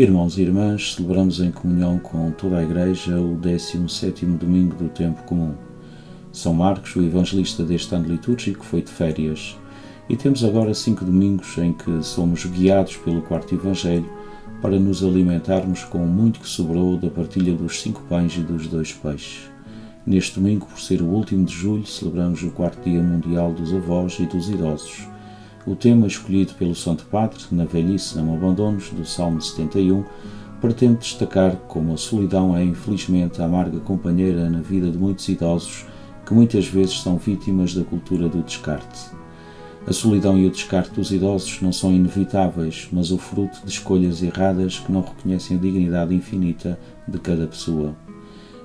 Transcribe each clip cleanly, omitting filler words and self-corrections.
Irmãos e irmãs, celebramos em comunhão com toda a Igreja o 17º domingo do tempo comum. São Marcos, o evangelista deste ano litúrgico, foi de férias e temos agora 5 domingos em que somos guiados pelo quarto evangelho para nos alimentarmos com muito que sobrou da partilha dos 5 pães e dos 2 peixes. Neste domingo, por ser o último de julho, celebramos o 4º Dia Mundial dos Avós e dos Idosos. O tema escolhido pelo Santo Padre, Na velhice não abandonos, do Salmo 71, pretende destacar como a solidão é infelizmente a amarga companheira na vida de muitos idosos que muitas vezes são vítimas da cultura do descarte. A solidão e o descarte dos idosos não são inevitáveis, mas o fruto de escolhas erradas que não reconhecem a dignidade infinita de cada pessoa.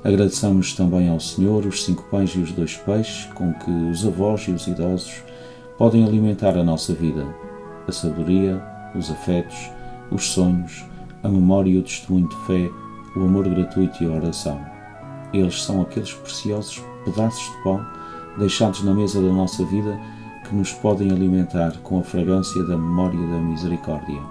Agradeçamos também ao Senhor os 5 pães e os 2 peixes com que os avós e os idosos podem alimentar a nossa vida, a sabedoria, os afetos, os sonhos, a memória e o testemunho de fé, o amor gratuito e a oração. Eles são aqueles preciosos pedaços de pão deixados na mesa da nossa vida que nos podem alimentar com a fragrância da memória e da misericórdia.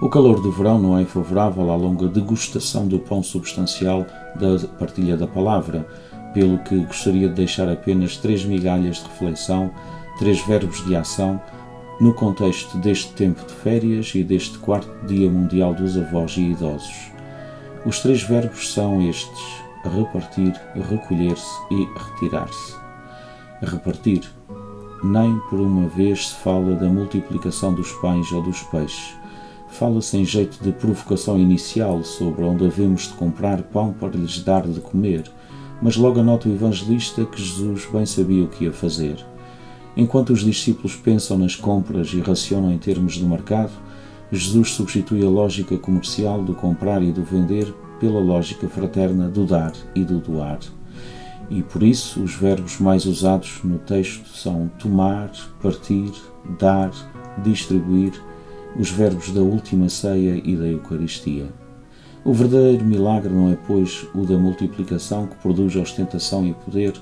O calor do verão não é favorável à longa degustação do pão substancial da partilha da palavra, pelo que gostaria de deixar apenas 3 migalhas de reflexão, 3 verbos de ação, no contexto deste tempo de férias e deste 4º Dia Mundial dos Avós e Idosos. Os 3 verbos são estes: repartir, recolher-se e retirar-se. Repartir. Nem por uma vez se fala da multiplicação dos pães ou dos peixes. Fala-se em jeito de provocação inicial sobre onde havemos de comprar pão para lhes dar de comer, mas logo anota o evangelista que Jesus bem sabia o que ia fazer. Enquanto os discípulos pensam nas compras e racionam em termos de mercado, Jesus substitui a lógica comercial do comprar e do vender pela lógica fraterna do dar e do doar. E por isso os verbos mais usados no texto são tomar, partir, dar, distribuir, os verbos da última ceia e da Eucaristia. O verdadeiro milagre não é, pois, o da multiplicação que produz ostentação e poder,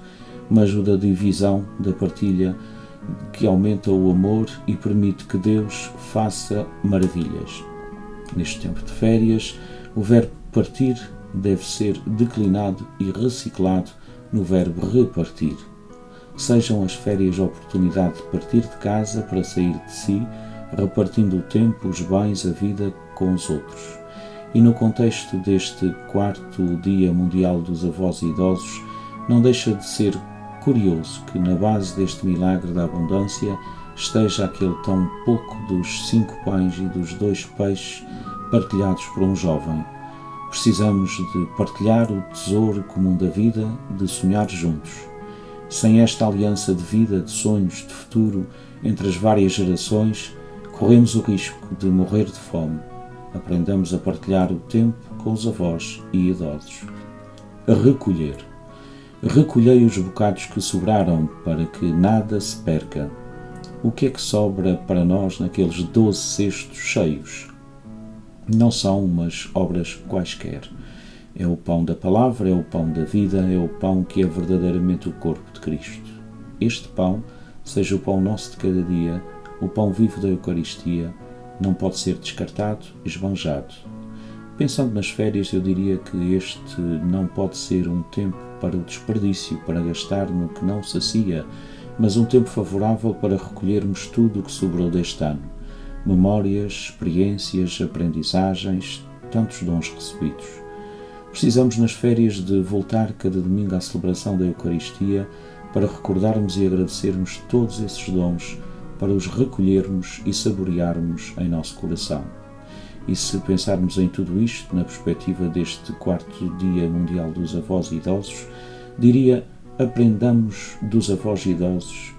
mas o da divisão, da partilha, que aumenta o amor e permite que Deus faça maravilhas. Neste tempo de férias, o verbo partir deve ser declinado e reciclado no verbo repartir. Sejam as férias a oportunidade de partir de casa para sair de si, repartindo o tempo, os bens, a vida com os outros. E no contexto deste 4º Dia Mundial dos Avós e Idosos, não deixa de ser curioso que na base deste milagre da abundância esteja aquele tão pouco dos 5 pães e dos 2 peixes partilhados por um jovem. Precisamos de partilhar o tesouro comum da vida, de sonhar juntos. Sem esta aliança de vida, de sonhos, de futuro entre as várias gerações, corremos o risco de morrer de fome. Aprendamos a partilhar o tempo com os avós e idosos. A recolher. Recolhei os bocados que sobraram para que nada se perca. O que é que sobra para nós naqueles 12 cestos cheios? Não são umas obras quaisquer. É o pão da palavra, é o pão da vida, é o pão que é verdadeiramente o corpo de Cristo. Este pão, seja o pão nosso de cada dia, o pão vivo da Eucaristia, não pode ser descartado, esbanjado. Pensando nas férias, eu diria que este não pode ser um tempo para o desperdício, para gastar no que não sacia, mas um tempo favorável para recolhermos tudo o que sobrou deste ano. Memórias, experiências, aprendizagens, tantos dons recebidos. Precisamos nas férias de voltar cada domingo à celebração da Eucaristia para recordarmos e agradecermos todos esses dons, para os recolhermos e saborearmos em nosso coração. E se pensarmos em tudo isto na perspectiva deste 4º Dia Mundial dos Avós e Idosos, diria: aprendamos dos avós e idosos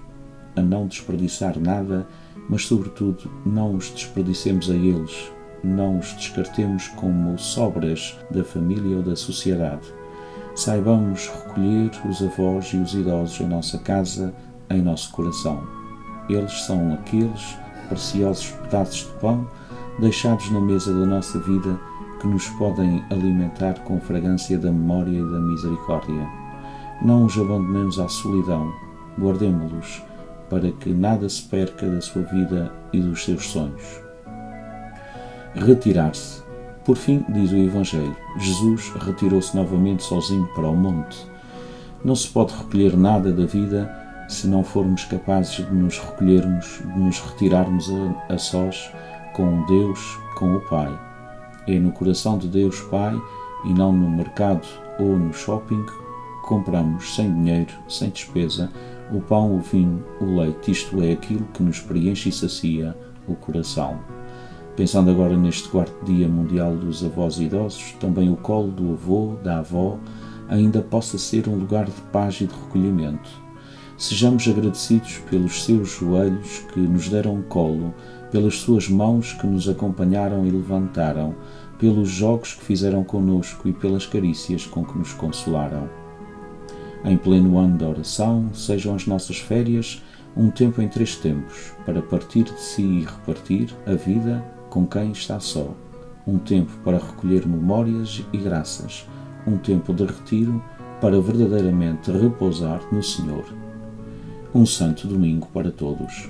a não desperdiçar nada, mas sobretudo não os desperdicemos a eles, não os descartemos como sobras da família ou da sociedade. Saibamos recolher os avós e os idosos em nossa casa, em nosso coração. Eles são aqueles preciosos pedaços de pão deixados na mesa da nossa vida que nos podem alimentar com fragrância da memória e da misericórdia. Não os abandonemos à solidão, guardemo-los para que nada se perca da sua vida e dos seus sonhos. Retirar-se. Por fim, diz o Evangelho, Jesus retirou-se novamente sozinho para o monte. Não se pode recolher nada da vida se não formos capazes de nos recolhermos, de nos retirarmos a sós com Deus, com o Pai. É no coração de Deus Pai e não no mercado ou no shopping que compramos sem dinheiro, sem despesa, o pão, o vinho, o leite. Isto é aquilo que nos preenche e sacia o coração. Pensando agora neste 4º Dia Mundial dos Avós Idosos, também o colo do avô, da avó, ainda possa ser um lugar de paz e de recolhimento. Sejamos agradecidos pelos seus joelhos que nos deram colo, pelas suas mãos que nos acompanharam e levantaram, pelos jogos que fizeram connosco e pelas carícias com que nos consolaram. Em pleno ano da oração, sejam as nossas férias um tempo em 3 tempos, para partir de si e repartir a vida com quem está só. Um tempo para recolher memórias e graças. Um tempo de retiro para verdadeiramente repousar no Senhor. Um santo domingo para todos.